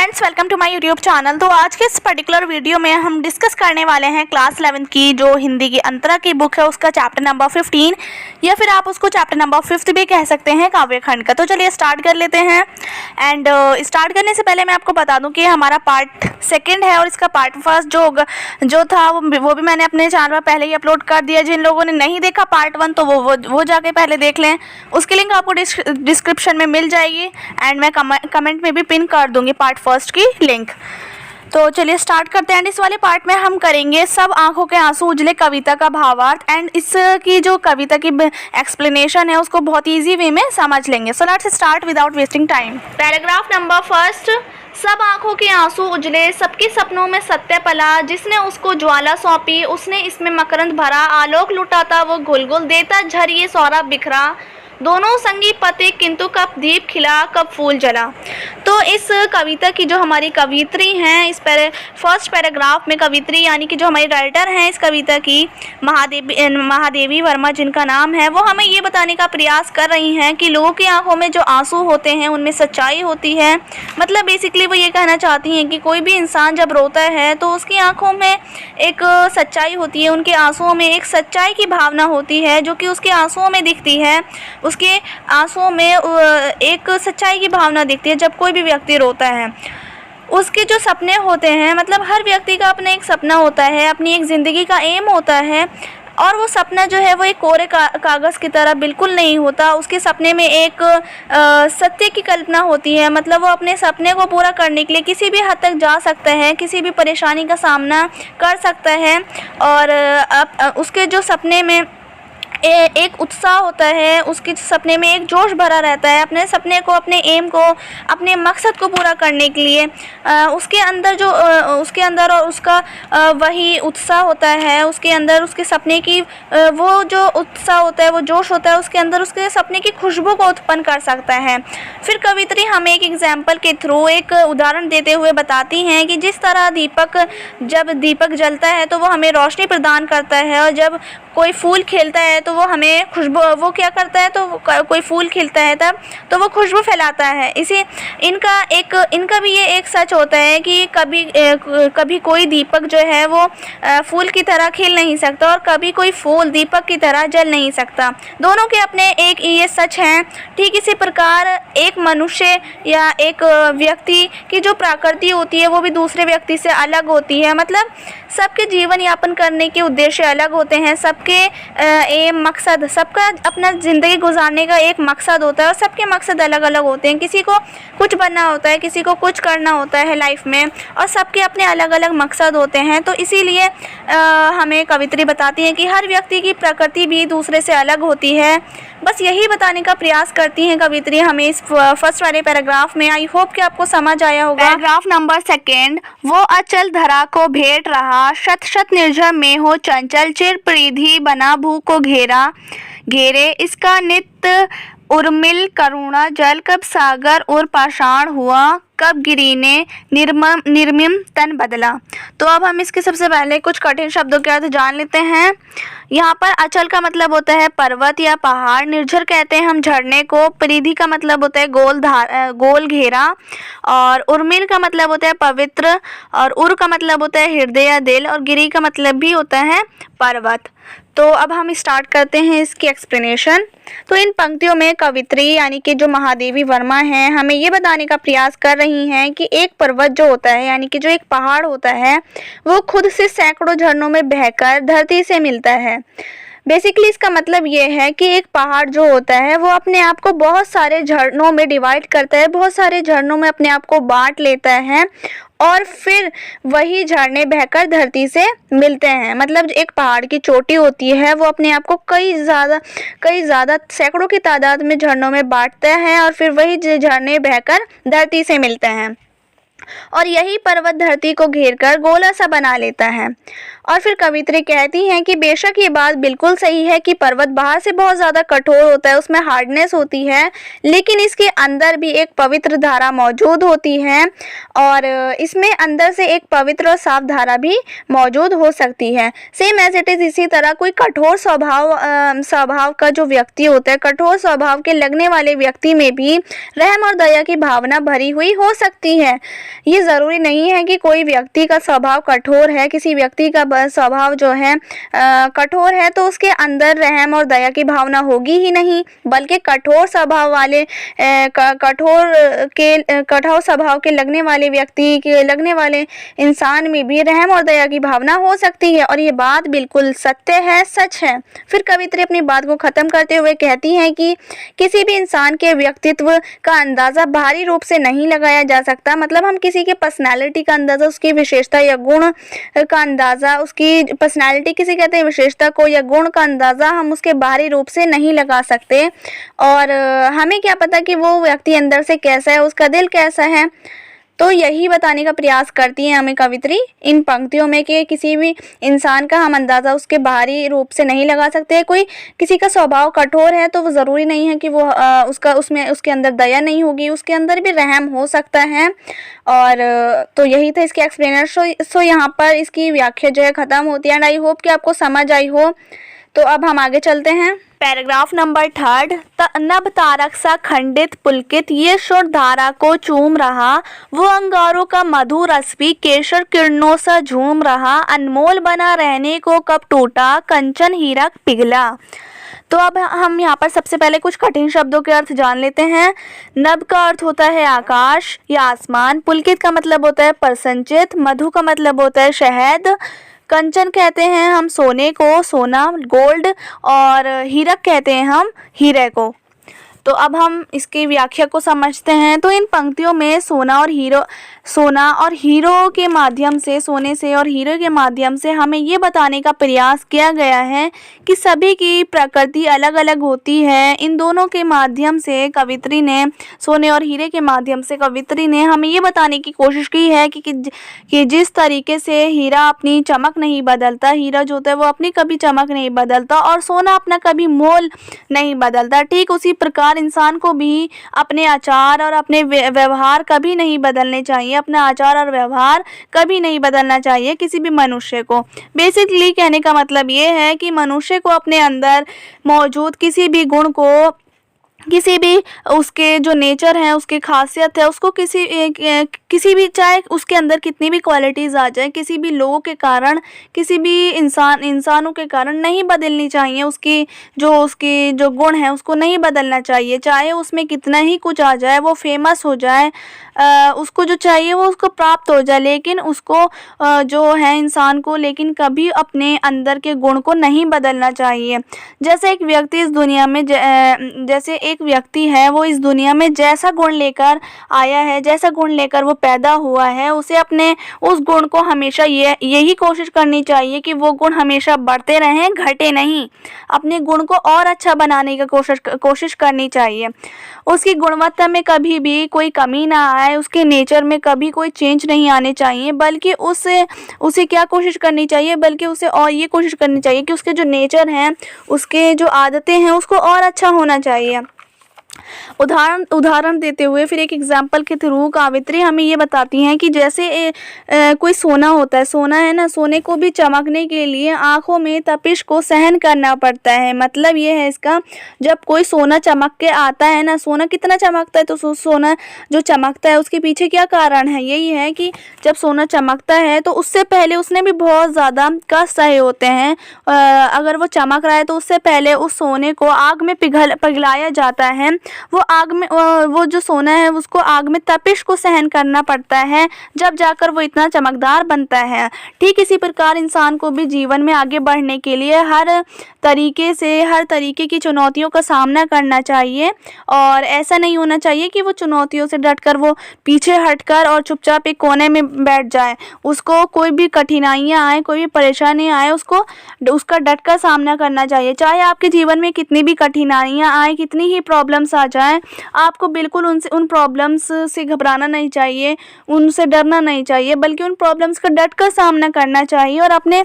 Friends, welcome to my YouTube channel. तो आज के इस पर्टिकुलर वीडियो में हम डिस्कस करने वाले हैं क्लास 11th की जो हिंदी की अंतरा की बुक है उसका चैप्टर नंबर 15 या फिर आप उसको चैप्टर नंबर 5 भी कह सकते हैं, काव्यखंड का। तो चलिए स्टार्ट कर लेते हैं। एंड स्टार्ट करने से पहले मैं आपको बता दूं कि हमारा पार्ट सेकंड है और इसका पार्ट फर्स्ट जो था वो भी मैंने अपने चैनल पर पहले ही अपलोड कर दिया। जिन लोगों ने नहीं देखा पार्ट 1 तो वो जाके पहले देख लें, उसकी लिंक आपको डिस्क्रिप्शन में मिल जाएगी एंड मैं कमेंट में भी पिन कर दूंगी पार्ट फर्स्ट की लिंक। तो चलिए स्टार्ट करते हैं। एंड इस वाले पार्ट में हम करेंगे सब आंखों के आंसू उजले कविता का भावार्थ एंड इसकी जो कविता की एक्सप्लेनेशन है उसको बहुत इजी वे में समझ लेंगे। So let's start without wasting time. Paragraph number first. सब आंखों के आंसू उजले, सबके सपनों में सत्य पला, जिसने उसको ज्वाला सौंपी उसने इसमें मकरंद भरा, आलोक लुटाता वो घुलघुल, देता झरिए सौरभ बिखरा, दोनों संगी पते किंतु कब दीप खिला कब फूल जला। तो इस कविता की जो हमारी कवित्री हैं, इस फर्स्ट पैराग्राफ में कवित्री यानी कि जो हमारी राइटर हैं इस कविता की महादेवी वर्मा जिनका नाम है, वो हमें ये बताने का प्रयास कर रही हैं कि लोगों की आंखों में जो आंसू होते हैं उनमें सच्चाई होती है। मतलब बेसिकली वो ये कहना चाहती हैं कि कोई भी इंसान जब रोता है तो उसकी आंखों में एक सच्चाई होती है, उनके आंसुओं में एक सच्चाई की भावना होती है जो कि उसके आंसुओं में दिखती है। उसके आंसुओं में एक सच्चाई की भावना दिखती है जब कोई भी व्यक्ति रोता है। उसके जो सपने होते हैं, मतलब हर व्यक्ति का अपना एक सपना होता है, अपनी एक ज़िंदगी का एम होता है और वो सपना जो है वो एक कोरे कागज़ की तरह बिल्कुल नहीं होता। उसके सपने में एक सत्य की कल्पना होती है। मतलब वो अपने सपने को पूरा करने के लिए किसी भी हद तक जा सकता है, किसी भी परेशानी का सामना कर सकता है और उसके जो सपने में एक उत्साह होता है, उसके सपने में एक जोश भरा रहता है अपने सपने को, अपने एम को, अपने मकसद को पूरा करने के लिए। उसके अंदर और उसका वही उत्साह होता है, उसके अंदर उसके सपने की वो जो उत्साह होता है, वो जोश होता है, उसके अंदर उसके सपने की खुशबू को उत्पन्न कर सकता है। फिर कवित्री हमें एक एग्जाम्पल के थ्रू एक उदाहरण देते हुए बताती हैं कि जिस तरह जब दीपक जलता है तो वो हमें रोशनी प्रदान करता है और जब कोई फूल खिलता है तो वो हमें खुशबू, वो क्या करता है तो कोई फूल खिलता है तब तो वो खुशबू फैलाता है। इसी इनका भी ये एक सच होता है कि कभी कोई दीपक जो है वो फूल की तरह खिल नहीं सकता और कभी कोई फूल दीपक की तरह जल नहीं सकता। दोनों के अपने एक ये सच हैं। ठीक इसी प्रकार एक मनुष्य या एक व्यक्ति की जो प्रकृति होती है वो भी दूसरे व्यक्ति से अलग होती है। मतलब सबके जीवन यापन करने के उद्देश्य अलग होते हैं, सबके एम मकसद, सबका अपना ज़िंदगी गुजारने का एक मकसद होता है और सबके मकसद अलग अलग होते हैं। किसी को कुछ बनना होता है, किसी को कुछ करना होता है लाइफ में और सबके अपने अलग अलग मकसद होते हैं। तो इसीलिए हमें कवित्री बताती हैं कि हर व्यक्ति की प्रकृति भी दूसरे से अलग होती है। बस यही बताने का प्रयास करती हैं कवित्री हमें इस फर्स्ट वाले पैराग्राफ में। आई होप कि आपको समझ आया होगा। Paragraph number second. वो अचल धरा को भेंट रहा, शत शत निर्झर में हो चंचल, चिर परिधि बना भू को घेरे, इसका नित्य उर्मिल करुणा जल, कब सागर और पाषाण हुआ, कब गिरी ने निर्मम तन बदला। तो अब हम इसके सबसे पहले कुछ कठिन शब्दों के अर्थ जान लेते हैं। यहाँ पर अचल का मतलब होता है पर्वत या पहाड़, निर्झर कहते हैं हम झरने को, परिधि का मतलब होता है गोल घेरा और उर्मिल का मतलब होता है पवित्र और उर का मतलब होता है हृदय या दिल और गिरी का मतलब भी होता है पर्वत। तो अब हम स्टार्ट करते हैं इसकी एक्सप्लेनेशन। तो इन पंक्तियों में कवित्री यानी कि जो महादेवी वर्मा हैं हमें ये बताने का प्रयास कर रही हैं कि एक पर्वत जो होता है यानी कि जो एक पहाड़ होता है वो खुद से सैकड़ों झरनों में बहकर धरती से मिलता है। बेसिकली इसका मतलब ये है कि एक पहाड़ जो होता है वो अपने आप को बहुत सारे झरनों में डिवाइड करता है, बहुत सारे झरनों में अपने आप को बांट लेता है और फिर वही झरने बहकर धरती से मिलते हैं। मतलब एक पहाड़ की चोटी होती है वो अपने आप को कई ज़्यादा सैकड़ों की तादाद में झरनों में बांटता है और फिर वही झरने बहकर धरती से मिलते हैं और यही पर्वत धरती को घेरकर गोला सा बना लेता है। और फिर कवित्री कहती हैं कि बेशक ये बात बिल्कुल सही है कि पर्वत बाहर से बहुत ज़्यादा कठोर होता है, उसमें हार्डनेस होती है, लेकिन इसके अंदर भी एक पवित्र धारा मौजूद होती है और इसमें अंदर से एक पवित्र और साफ धारा भी मौजूद हो सकती है। सेम एज इट इज़ इसी तरह कोई कठोर स्वभाव का जो व्यक्ति होता है, कठोर स्वभाव के लगने वाले व्यक्ति में भी रहम और दया की भावना भरी हुई हो सकती है। ये ज़रूरी नहीं है कि कोई व्यक्ति का स्वभाव कठोर है, किसी व्यक्ति का स्वभाव जो है कठोर है तो उसके अंदर रहम और दया की भावना होगी ही नहीं, बल्कि कठोर स्वभाव वाले कठोर स्वभाव के लगने वाले व्यक्ति के लगने वाले इंसान में भी रहम और दया की भावना हो सकती है। और ये बात बिल्कुल सत्य है, सच है। फिर कवित्री अपनी बात को ख़त्म करते हुए कहती हैं कि किसी भी इंसान के व्यक्तित्व का अंदाज़ा बाहरी रूप से नहीं लगाया जा सकता। मतलब हम किसी के पर्सनैलिटी का अंदाज़ा, उसकी विशेषता या गुण का अंदाज़ा, उसकी पर्सनैलिटी किसी कहते हैं विशेषता को या गुण का अंदाज़ा हम उसके बाहरी रूप से नहीं लगा सकते। और हमें क्या पता कि वो व्यक्ति अंदर से कैसा है, उसका दिल कैसा है। तो यही बताने का प्रयास करती है हमें कवित्री इन पंक्तियों में कि किसी भी इंसान का हम अंदाज़ा उसके बाहरी रूप से नहीं लगा सकते। कोई किसी का स्वभाव कठोर है तो वो ज़रूरी नहीं है कि वो उसके अंदर दया नहीं होगी, उसके अंदर भी रहम हो सकता है। और तो यही था इसके एक्सप्लेनर। सो यहाँ पर इसकी व्याख्या जो है ख़त्म होती है एंड आई होप कि आपको समझ आई हो। तो अब हम आगे चलते हैं। Paragraph number 3। नभ तारक सा खंडित पुलकित ये शुद्ध धारा को चूम रहा, वो अंगारों का मधुर रस भी केशर किरणों सा झूम रहा, अनमोल बना रहने को कब टूटा कंचन हीरा पिघला। तो अब हम यहाँ पर सबसे पहले कुछ कठिन शब्दों के अर्थ जान लेते हैं। नभ का अर्थ होता है आकाश या आसमान, पुलकित का मतलब होता है प्रसन्नचित, मधु का मतलब होता है शहद, कंचन कहते हैं हम सोने को, सोना गोल्ड, और हीरक कहते हैं हम हीरे को। तो अब हम इसकी व्याख्या को समझते हैं। तो इन पंक्तियों में सोना और हीरो के माध्यम से, सोने से और हीरो के माध्यम से हमें ये बताने का प्रयास किया गया है कि सभी की प्रकृति अलग अलग होती है। इन दोनों के माध्यम से कवित्री ने, सोने और हीरे के माध्यम से कवित्री ने हमें ये बताने की कोशिश की है कि जिस तरीके से हीरा अपनी चमक नहीं बदलता, हीरा जो होता है वो अपनी कभी चमक नहीं बदलता, और सोना अपना कभी मोल नहीं बदलता, ठीक उसी प्रकार इंसान को भी अपने आचार और अपने व्यवहार कभी नहीं बदलने चाहिए। अपना आचार और व्यवहार कभी नहीं बदलना चाहिए किसी भी मनुष्य को। बेसिकली कहने का मतलब ये है कि मनुष्य को अपने अंदर मौजूद किसी भी गुण को, किसी भी उसके जो नेचर है, उसकी खासियत है, उसको किसी भी, चाहे उसके अंदर कितनी भी क्वालिटीज़ आ जाए, किसी भी लोगों के कारण, किसी भी इंसानों के कारण नहीं बदलनी चाहिए। उसकी जो गुण है उसको नहीं बदलना चाहिए, चाहे उसमें कितना ही कुछ आ जाए, वो फेमस हो जाए, उसको जो चाहिए वो उसको प्राप्त हो जाए, लेकिन उसको जो है इंसान को, लेकिन कभी अपने अंदर के गुण को नहीं बदलना चाहिए। जैसे एक व्यक्ति इस दुनिया में जैसे एक व्यक्ति है, वो इस दुनिया में जैसा गुण लेकर आया है, जैसा गुण लेकर वो पैदा हुआ है, उसे अपने उस गुण को हमेशा यही कोशिश करनी चाहिए कि वो गुण हमेशा बढ़ते रहें, घटे नहीं। अपने गुण को और अच्छा बनाने की कोशिश करनी चाहिए। उसकी गुणवत्ता में कभी भी कोई कमी ना आए, उसके नेचर में कभी कोई चेंज नहीं आने चाहिए, बल्कि उसे क्या कोशिश करनी चाहिए, बल्कि उसे और ये कोशिश करनी चाहिए कि उसके जो नेचर हैं, उसके जो आदतें हैं, उसको और अच्छा होना चाहिए। उदाहरण देते हुए फिर एक एग्जाम्पल के थ्रू कवित्री हमें ये बताती हैं कि जैसे कोई सोना होता है, सोना है ना, सोने को भी चमकने के लिए आँखों में तपिश को सहन करना पड़ता है। मतलब ये है इसका, जब कोई सोना चमक के आता है ना, सोना कितना चमकता है, तो सोना जो चमकता है उसके पीछे क्या कारण है, यही है कि जब सोना चमकता है तो उससे पहले उसने भी बहुत ज़्यादा कष्ट सहे होते हैं। अगर वो चमक रहा है तो उससे पहले उस सोने को आग में पिघलाया जाता है। वो आग में, वो जो सोना है उसको आग में तपिश को सहन करना पड़ता है, जब जाकर वो इतना चमकदार बनता है। ठीक इसी प्रकार इंसान को भी जीवन में आगे बढ़ने के लिए हर तरीके की चुनौतियों का सामना करना चाहिए, और ऐसा नहीं होना चाहिए कि वो चुनौतियों से डटकर वो पीछे हटकर और चुपचाप एक कोने में बैठ जाए। उसको कोई भी कठिनाइयाँ आए, कोई भी परेशानी आए, उसका डटकर सामना करना चाहिए। चाहे आपके जीवन में कितनी भी कठिनाइयाँ आए, कितनी ही प्रॉब्लम्स आ जाएं, आपको बिल्कुल उन प्रॉब्लम्स से घबराना नहीं चाहिए, उनसे डरना नहीं चाहिए, बल्कि उन प्रॉब्लम्स का डटकर सामना करना चाहिए, और अपने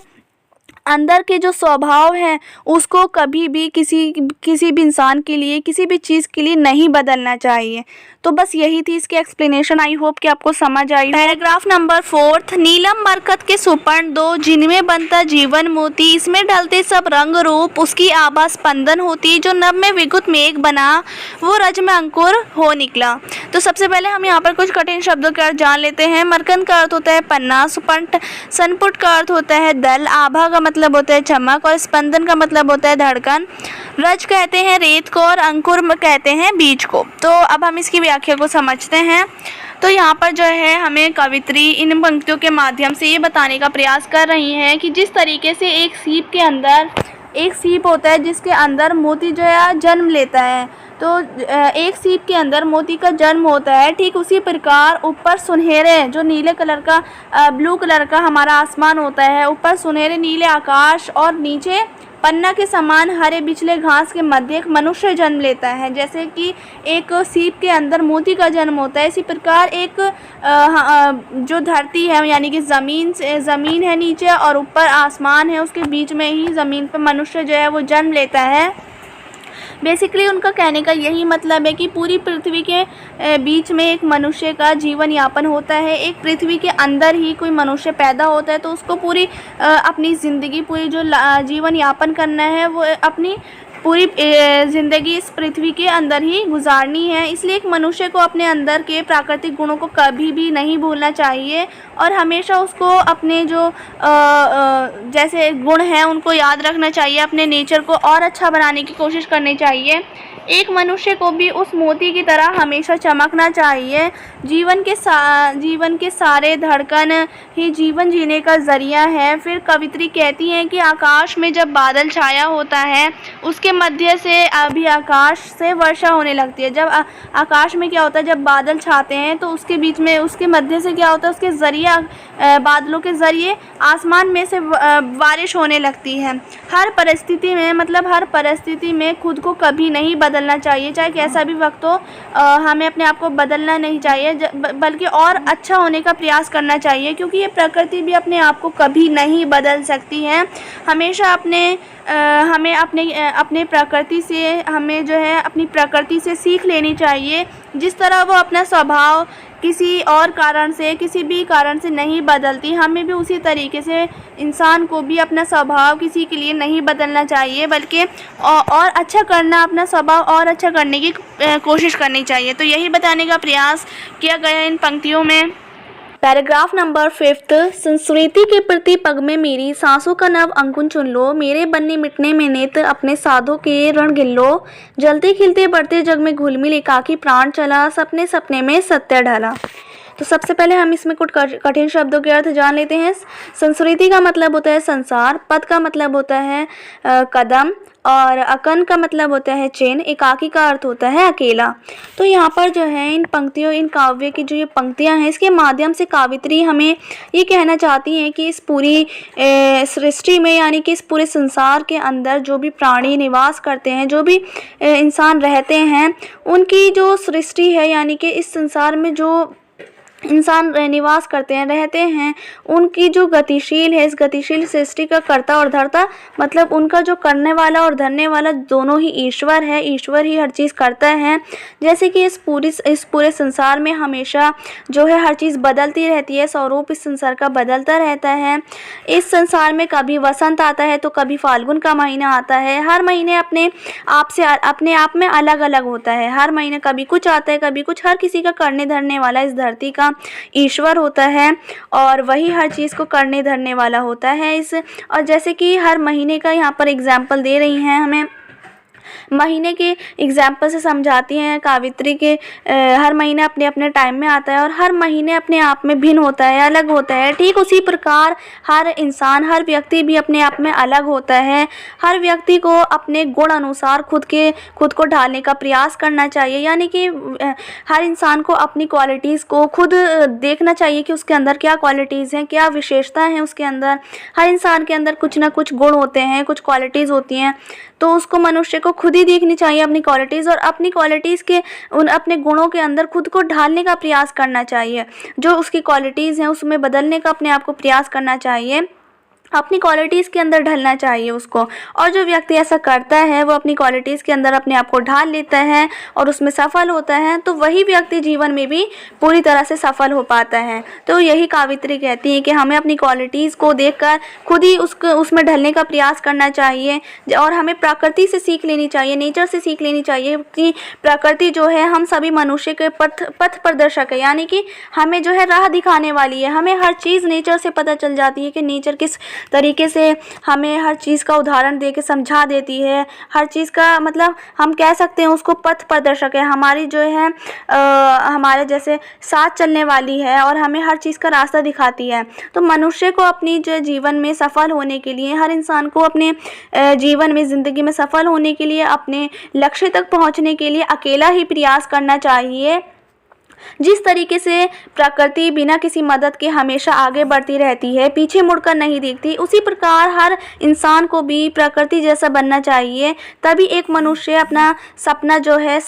अंदर के जो स्वभाव है उसको कभी भी किसी भी इंसान के लिए, किसी भी चीज़ के लिए नहीं बदलना चाहिए। तो बस यही थी इसकी एक्सप्लेनेशन। आई होप कि आपको समझ आई। पैराग्राफ नंबर 4, नीलम बरकत के सुपर्ण दो, जिनमें बनता जीवन मोती, इसमें ढलते सब रंग रूप, उसकी आभा स्पंदन होती, जो नभ में विद्युत मेघ बना, वो रज में अंकुर हो निकला। तो सबसे पहले हम यहाँ पर कुछ कठिन शब्दों के अर्थ जान लेते हैं। मरकंद का अर्थ होता है पन्ना, सुपर्ण सनपुट का अर्थ होता है दल, आभा का मतलब होता है चमक, और स्पंदन का मतलब होता है धड़कन। रज कहते हैं रेत को, और अंकुर कहते हैं बीज को। तो अब हम इसकी व्याख्या को समझते हैं। तो यहाँ पर जो है हमें कवित्री इन पंक्तियों के माध्यम से ये बताने का प्रयास कर रही हैं कि जिस तरीके से एक सीप के अंदर एक सीप होता है जिसके अंदर मोती जो है जन्म लेता है, तो एक सीप के अंदर मोती का जन्म होता है, ठीक उसी प्रकार ऊपर सुनहरे जो नीले कलर का ब्लू कलर का हमारा आसमान होता है, ऊपर सुनहरे नीले आकाश और नीचे पन्ना के समान हरे बिछले घास के मध्य एक मनुष्य जन्म लेता है। जैसे कि एक सीप के अंदर मोती का जन्म होता है, इसी प्रकार एक जो धरती है यानी कि ज़मीन है नीचे और ऊपर आसमान है, उसके बीच में ही ज़मीन पर मनुष्य जो है वो जन्म लेता है। बेसिकली उनका कहने का यही मतलब है कि पूरी पृथ्वी के बीच में एक मनुष्य का जीवन यापन होता है। एक पृथ्वी के अंदर ही कोई मनुष्य पैदा होता है तो उसको पूरी अपनी ज़िंदगी पूरी जो जीवन यापन करना है वो अपनी पूरी ज़िंदगी इस पृथ्वी के अंदर ही गुजारनी है। इसलिए एक मनुष्य को अपने अंदर के प्राकृतिक गुणों को कभी भी नहीं भूलना चाहिए और हमेशा उसको अपने जो जैसे गुण हैं उनको याद रखना चाहिए, अपने नेचर को और अच्छा बनाने की कोशिश करनी चाहिए। एक मनुष्य को भी उस मोती की तरह हमेशा चमकना चाहिए। जीवन के सारे धड़कन ही जीवन जीने का ज़रिया है। फिर कवित्री कहती हैं कि आकाश में जब बादल छाया होता है उसके मध्य से अभी आकाश से वर्षा होने लगती है। जब आकाश में क्या होता है, जब बादल छाते हैं तो उसके बीच में उसके मध्य से क्या होता है, उसके ज़रिए बादलों के ज़रिए आसमान में से बारिश होने लगती है। हर परिस्थिति में खुद को कभी नहीं बदलना चाहिए, चाहे कैसा भी वक्त हो। हमें अपने आप को बदलना नहीं चाहिए बल्कि और अच्छा होने का प्रयास करना चाहिए, क्योंकि ये प्रकृति भी अपने आप को कभी नहीं बदल सकती है। हमेशा हमें अपने प्रकृति से हमें जो है अपनी प्रकृति से सीख लेनी चाहिए। जिस तरह वो अपना स्वभाव किसी भी कारण से नहीं बदलती, हमें भी उसी तरीके से इंसान को भी अपना स्वभाव किसी के लिए नहीं बदलना चाहिए, बल्कि और अच्छा करना, अपना स्वभाव और अच्छा करने की कोशिश करनी चाहिए। तो यही बताने का प्रयास किया गया इन पंक्तियों में। पैराग्राफ नंबर 5, संस्कृति के प्रति पग में मेरी सांसों का नव अंकुन चुन लो, मेरे बनने मिटने में नेत्र अपने साधों के रण गिन लो, जलते खिलते बढ़ते जग में घुल मिल एकाकी प्राण चला, सपने सपने में सत्य ढला। तो सबसे पहले हम इसमें कुछ कठिन शब्दों के अर्थ जान लेते हैं। संस्कृति का मतलब होता है संसार, पद का मतलब होता है कदम, और अकन का मतलब होता है चैन, एकाकी का अर्थ होता है अकेला। तो यहाँ पर जो है इन काव्य की जो ये पंक्तियाँ हैं इसके माध्यम से कावित्री हमें ये कहना चाहती हैं कि इस पूरी सृष्टि में यानी कि इस पूरे संसार के अंदर जो भी प्राणी निवास करते हैं, जो भी इंसान रहते हैं, उनकी जो सृष्टि है यानी कि इस संसार में जो इंसान निवास करते हैं, रहते हैं, उनकी जो गतिशील है, इस गतिशील सृष्टि का कर्ता और धर्ता मतलब उनका जो करने वाला और धरने वाला दोनों ही ईश्वर है। ईश्वर ही हर चीज़ करता है। जैसे कि इस पूरे संसार में हमेशा जो है हर चीज़ बदलती रहती है, स्वरूप इस संसार का बदलता रहता है। इस संसार में कभी वसंत आता है तो कभी फाल्गुन का महीना आता है। हर महीने अपने आप में अलग अलग होता है। हर महीने कभी कुछ आता है कभी कुछ। हर किसी का करने धरने वाला इस धरती का ईश्वर होता है और वही हर चीज़ को करने धरने वाला होता है। और जैसे कि हर महीने का यहाँ पर एग्जाम्पल दे रही हैं, हमें महीने के एग्जाम्पल से समझाती हैं कावित्री के हर महीने अपने अपने टाइम में आता है और हर महीने अपने आप में भिन्न होता है, अलग होता है। ठीक उसी प्रकार हर इंसान, हर व्यक्ति भी अपने आप में अलग होता है। हर व्यक्ति को अपने गुण अनुसार खुद को ढालने का प्रयास करना चाहिए, यानी कि हर इंसान को अपनी क्वालिटीज़ को खुद देखना चाहिए कि उसके अंदर क्या क्वालिटीज़ हैं, क्या विशेषता हैं उसके अंदर। हर इंसान के अंदर कुछ ना कुछ गुण होते हैं, कुछ क्वालिटीज़ होती हैं, तो उसको मनुष्य को खुद ही देखनी चाहिए अपनी क्वालिटीज़ और अपनी क्वालिटीज़ के अपने गुणों के अंदर खुद को ढालने का प्रयास करना चाहिए। जो उसकी क्वालिटीज़ हैं उसमें बदलने का अपने आप को प्रयास करना चाहिए। अपनी क्वालिटीज़ के अंदर ढलना चाहिए उसको। और जो व्यक्ति ऐसा करता है वो अपनी क्वालिटीज़ के अंदर अपने आप को ढाल लेता है और उसमें सफल होता है, तो वही व्यक्ति जीवन में भी पूरी तरह से सफल हो पाता है। तो यही कावित्री कहती है कि हमें अपनी क्वालिटीज़ को देखकर खुद ही उसमें ढलने का प्रयास करना चाहिए और हमें प्रकृति से सीख लेनी चाहिए, नेचर से सीख लेनी चाहिए कि प्रकृति जो है हम सभी मनुष्य के पथ प्रदर्शक है, यानी कि हमें जो है राह दिखाने वाली है। हमें हर चीज़ नेचर से पता चल जाती है कि नेचर किस तरीके से हमें हर चीज़ का उदाहरण दे के समझा देती है। हर चीज़ का मतलब हम कह सकते हैं उसको पथ प्रदर्शक है, हमारी जो है हमारे जैसे साथ चलने वाली है और हमें हर चीज़ का रास्ता दिखाती है। तो मनुष्य को अपनी जो जीवन में सफल होने के लिए, हर इंसान को अपने जीवन में ज़िंदगी में सफल होने के लिए, अपने लक्ष्य तक पहुंचने के लिए अकेला ही प्रयास करना चाहिए। जिस तरीके से प्रकृति बिना किसी मदद के हमेशा आगे बढ़ती रहती है, पीछे मुड़कर नहीं देखती, उसी प्रकार हर इंसान को भी प्रकृति जैसा बनना चाहिए। तभी एक मनुष्य अपना सपना जो है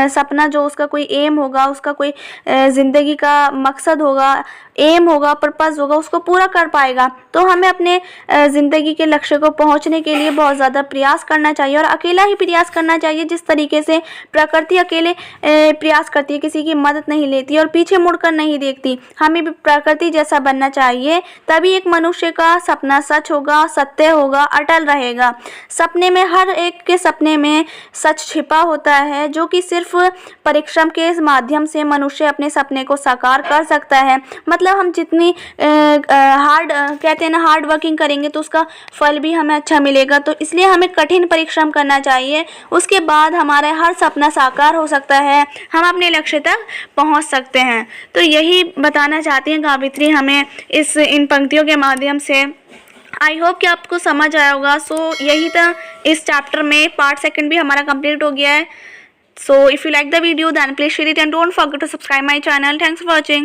सपना जो उसका कोई एम होगा, उसका कोई ज़िंदगी का मकसद होगा, एम होगा, पर्पज़ होगा, उसको पूरा कर पाएगा। तो हमें अपने ज़िंदगी के लक्ष्य को पहुंचने के लिए बहुत ज़्यादा प्रयास करना चाहिए और अकेला ही प्रयास करना चाहिए। जिस तरीके से प्रकृति अकेले प्रयास करती है, किसी की मदद नहीं लेती और पीछे मुड़कर नहीं देखती, हमें भी प्रकृति जैसा बनना चाहिए। तभी एक मनुष्य का सपना सच होगा, सत्य होगा, अटल रहेगा। सपने में, हर एक के सपने में सच छिपा होता है, जो कि सिर्फ परिश्रम के माध्यम से मनुष्य अपने सपने को साकार कर सकता है। मतलब हम जितनी कहते हैं ना, हार्ड वर्किंग करेंगे तो उसका फल भी हमें अच्छा मिलेगा। तो इसलिए हमें कठिन परिश्रम करना चाहिए, उसके बाद हमारा हर सपना साकार हो सकता है, हम अपने लक्ष्य तक पहुंच सकते हैं। तो यही बताना चाहती हैं कावित्री हमें इन पंक्तियों के माध्यम से। आई होप कि आपको समझ आया होगा। सो यही था इस चैप्टर में। पार्ट सेकंड भी हमारा कंप्लीट हो गया है। So if you like the video then please share it and don't forget to subscribe my channel. Thanks for watching.